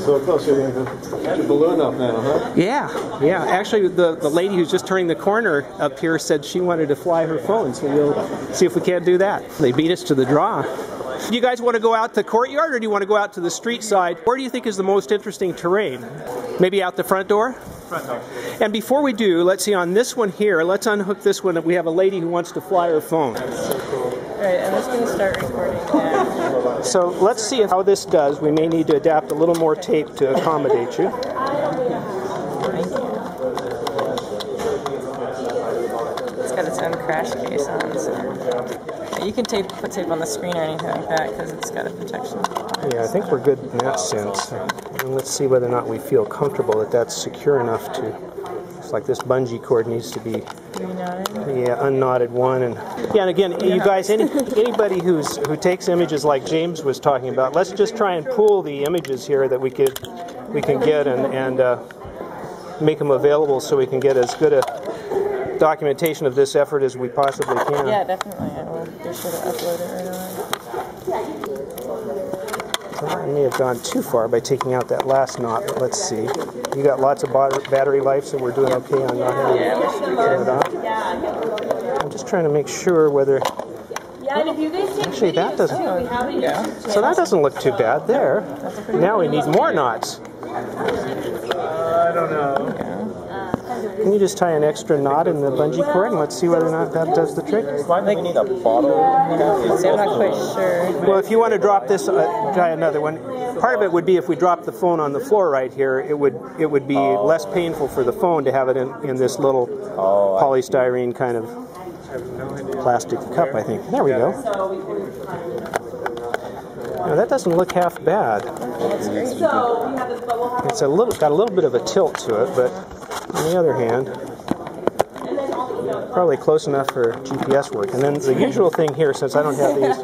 so close. You're going to get your balloon up now, huh? Yeah, yeah. Actually, the lady who's just turning the corner up here said she wanted to fly her phone, so we'll see if we can't do that. They beat us to the draw. Do you guys want to go out the courtyard, or do you want to go out to the street side? Where do you think is the most interesting terrain? Maybe out the front door? Front door. And before we do, let's see, on this one here, let's unhook this one. We have a lady who wants to fly her phone. That's so cool. Alright, I'm just going to start recording now. So let's see how this does. We may need to adapt a little more tape to accommodate you. Thank you. It's got its own crash case on, so you can put tape on the screen or anything like that because it's got a protection. Yeah, I think we're good in that sense. And let's see whether or not we feel comfortable that that's secure enough to. It's like this bungee cord needs to be unknotted one, and again, you guys, anybody who takes images like James was talking about, let's just try and pool the images here that we can get and make them available so we can get as good a documentation of this effort as we possibly can. Yeah, definitely. I will be sure to upload it right away. I may have gone too far by taking out that last knot, but let's see. You got lots of battery life, so we're doing okay on not having to turn it off. I'm just trying to make sure whether... Actually, that doesn't... So that doesn't look too bad there. Now we need more knots. I don't know. Can you just tie an extra knot in the bungee cord and let's see whether or not that does the trick? Why do we need a bottle? I'm not quite sure. Well, if you want to drop this, try another one. Part of it would be if we drop the phone on the floor right here, it would be less painful for the phone to have it in this little polystyrene kind of plastic cup, I think. There we go. Now, that doesn't look half bad. It's got a little bit of a tilt to it, but on the other hand, probably close enough for GPS work. And then the usual thing here, since I don't have these.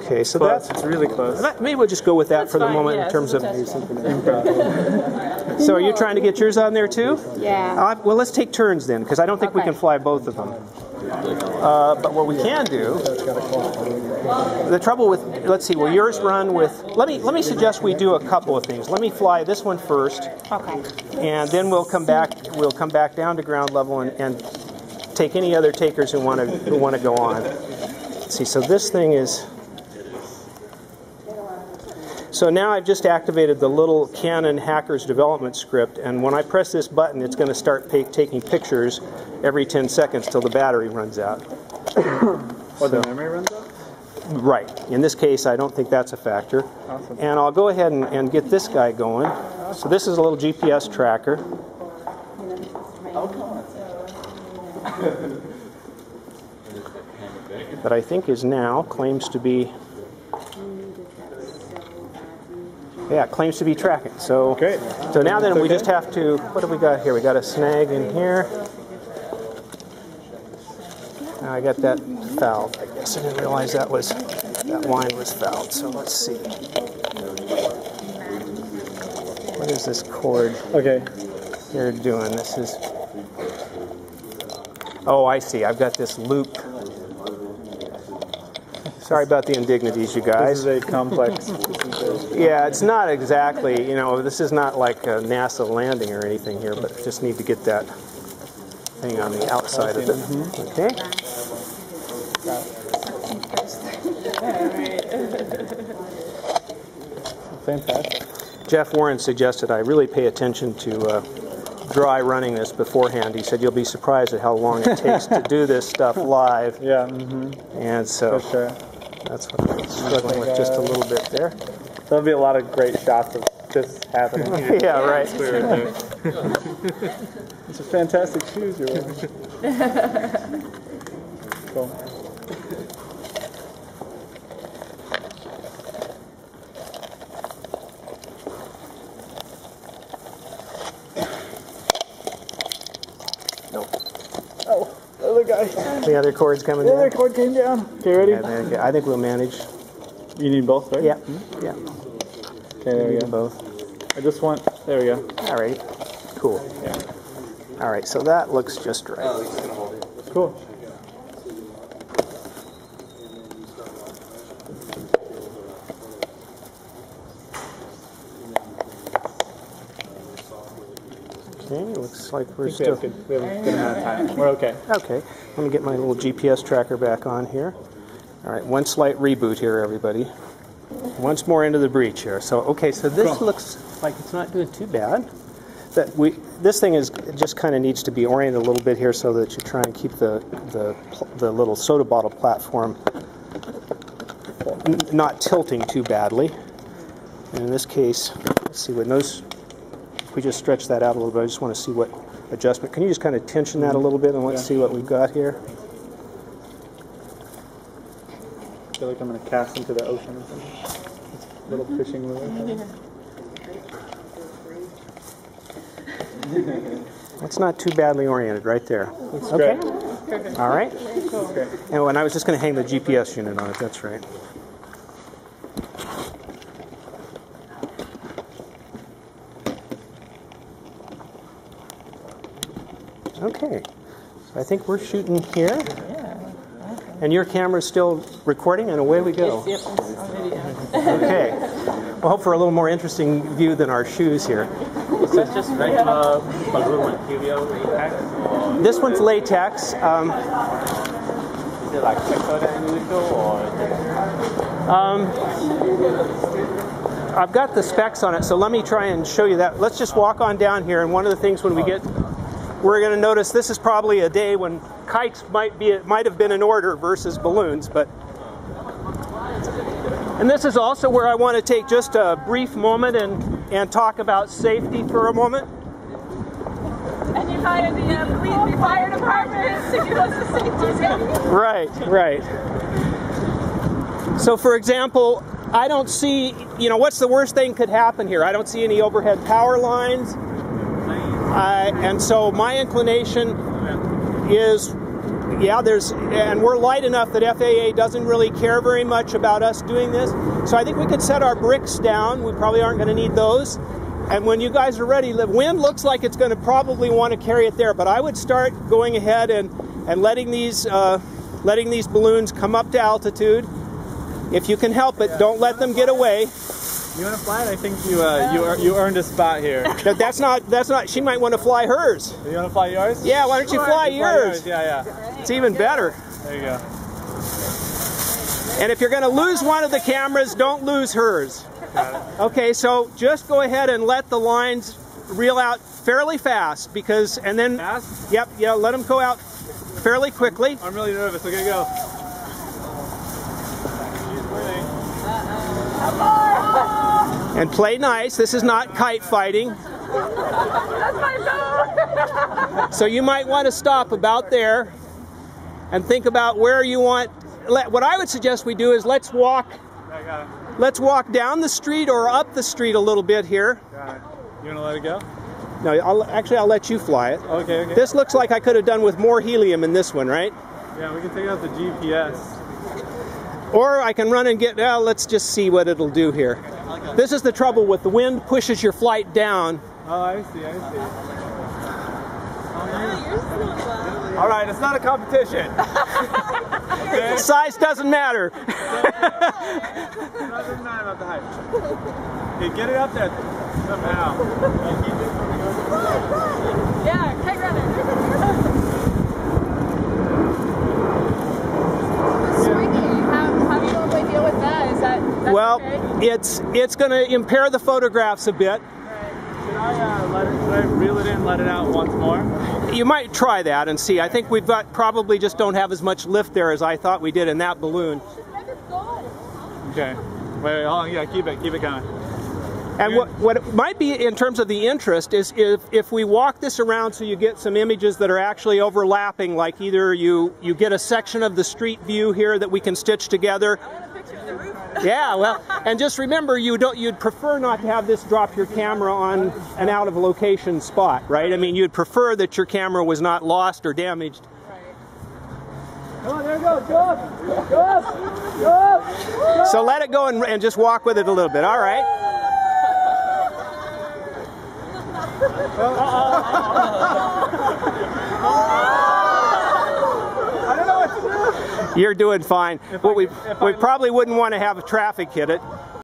Okay, so it's really close. Maybe we'll just go with that for the moment in terms of. So are you trying to get yours on there too? Yeah. Well, let's take turns then, because I don't think we can fly both of them. But what we can do, the trouble with, let's see, will yours run with, let me suggest we do a couple of things. Let me fly this one first. Okay. And then we'll come back down to ground level and take any other takers who want to go on. Let's see, so this thing is, so now I've just activated the little Canon Hackers development script, and when I press this button, it's going to start taking pictures every 10 seconds till the battery runs out. Or the memory runs out? Right. In this case, I don't think that's a factor. Awesome. And I'll go ahead and get this guy going. So this is a little GPS tracker. That I think is now claims to be. Yeah, it claims to be tracking. So, great. So now then we just have to, what have we got here? We got a snag in here. Now I got that fouled. I guess I didn't realize that line was fouled. So let's see. What is this cord here doing? This is, oh, I see. I've got this loop. Sorry about the indignities, you guys. This is a complex. Yeah, it's not exactly, this is not like a NASA landing or anything here, but just need to get that thing on the outside of it. Okay. Fantastic. Jeff Warren suggested I really pay attention to dry running this beforehand. He said you'll be surprised at how long it takes to do this stuff live. Yeah. And so for sure. That's what I'm struggling with just a little bit there. There'll be a lot of great shots of this happening. Yeah, right. It's a fantastic shoes you're wearing. Cool. Nope. Oh, the other guy. The other cord's coming down. The other cord came down. Okay, ready? Yeah, I think we'll manage. You need both, right? Yeah. Yeah. Okay, there we go. Both. I just want, there we go. All right. Cool. Yeah. All right, so that looks just right. Cool. Okay, looks like we're We still... have a good amount of time. We're okay. Okay, let me get my little GPS tracker back on here. All right, one slight reboot here, everybody. Once more into the breach here. So, okay, so this looks like it's not doing too bad. This thing is just kind of needs to be oriented a little bit here so that you try and keep the little soda bottle platform not tilting too badly. And in this case, let's see what those. If we just stretch that out a little bit, I just want to see what adjustment. Can you just kind of tension that a little bit and let's see what we've got here? I feel like I'm going to cast into the ocean or something. It's a little fishing lure. That's not too badly oriented right there. That's okay. Great. All right. Okay. And I was just going to hang the GPS unit on it. That's right. Okay. So I think we're shooting here. And your camera's still recording, and away we go. Yep, it's on video. Okay. We'll hope for a little more interesting view than our shoes here. Is this just regular balloon material latex? Or This one's latex. is it like thicker than usual? Or I've got the specs on it, so let me try and show you that. Let's just walk on down here, and one of the things when we get, we're going to notice this is probably a day when kites might have been in order versus balloons, but. And this is also where I want to take just a brief moment and talk about safety for a moment. And you hired the fire department to give us the safety training. Right, right. So for example, I don't see, what's the worst thing could happen here? I don't see any overhead power lines. And so my inclination is, and we're light enough that FAA doesn't really care very much about us doing this. So I think we could set our bricks down. We probably aren't going to need those. And when you guys are ready, the wind looks like it's going to probably want to carry it there. But I would start going ahead and letting these balloons come up to altitude. If you can help it, don't let them get away. You want to fly it? I think you earned a spot here. That's not. She might want to fly hers. You want to fly yours? Yeah. Why don't you fly yours? Yeah. It's even better. There you go. And if you're going to lose one of the cameras, don't lose hers. Okay, so just go ahead and let the lines reel out fairly fast because, and then, Fast? Yep, let them go out fairly quickly. I'm really nervous. Look at it go. And play nice. This is not kite fighting. That's my phone. So you might want to stop about there and think about where you want. What I would suggest we do is let's walk down the street or up the street a little bit here. Got it. You want to let it go? No, I'll let you fly it. Okay. This looks like I could have done with more helium in this one, right? Yeah, we can take out the GPS. Or I can run and get, let's just see what it'll do here. This is the trouble with the wind pushes your flight down. Oh, I see. All right, it's not a competition. Okay? Size doesn't matter. It doesn't matter about the height. Okay, get it up there somehow. Yeah, kite runner. How do you normally deal with that? That's well, okay? it's going to impair the photographs a bit. Should I reel it in, let it out once more? You might try that and see. I think we've got probably just don't have as much lift there as I thought we did in that balloon. Okay. Wait, hold on. Yeah, keep it going. And what it might be in terms of the interest is if we walk this around so you get some images that are actually overlapping, like either you get a section of the street view here that we can stitch together. Yeah, well, and just remember you'd prefer not to have this drop your camera on an out of location spot, right? I mean, you'd prefer that your camera was not lost or damaged. Come on, there it goes. Go up. Go up. Go up. So let it go and just walk with it a little bit. All right. I don't know what to do. You're doing fine. We probably wouldn't want to have traffic hit it.